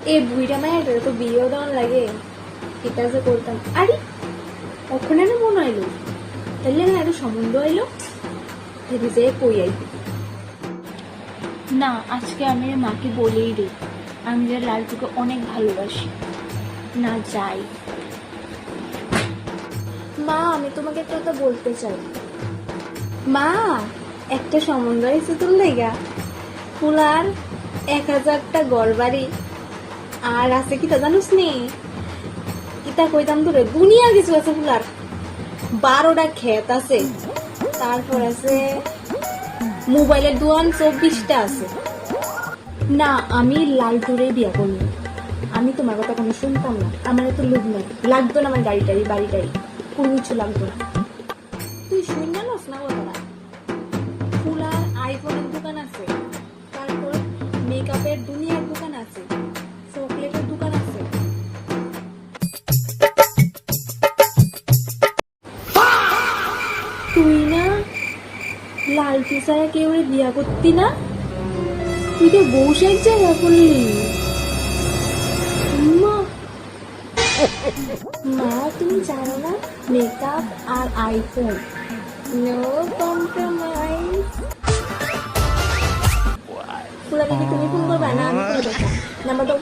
এই বুড়িটা মায়ের তো বিয়েও দেওয়ান লাগে, এটা যে করতাম। আরে ওখানে না মনে আইলো, তাহলে না একটু সম্বন্ধ আইলো, ভেবে যে কই আইবি। না, আজকে আমি মাকে বলেই দিই আমি যে লালটুকে অনেক ভালোবাসি। না যাই। মা আমি তোমাকে একটা কথা বলতে চাই। মা একটা সম্বন্ধ হয়েছে তোর লেগা, ফুলার 1000টা ঘর বাড়ি, আর আছে কিতা জানুস নি, কিতা কইতাম তোরে, দুনিয়া কিছু আছে ফুলার, 12টা ক্ষেত আছে, তারপর আছে মোবাইলের দোকান 24টা আছে। না আমি লালটুরে বিয়া করবো, আমি তোমার কথা কোনো শুনতাম না, আমার এত লোভ নাই, লাগতো না আমার গাড়িটারি বাড়িটারি, কোনো কিছু লাগতো না। তুই শুন না নস না কথাটা, ফুলার আইফোনের দোকান আছে, তারপর মেকআপের দুনিয়ার দোকান আছে, চকলেটের দোকান আছে। তুই না লালটু ছাড়া কেউ বিয়া করতি না, তুই তো বউ সাইজ জায়গা করলি। মা মা তুমি জানো না, মেকআপ আর আইফোন, নো কম্প্রোমাইজ। ফুলাকে কি তুমি ফোন করবে না আমি করে দেবো, নাম্বার দাও।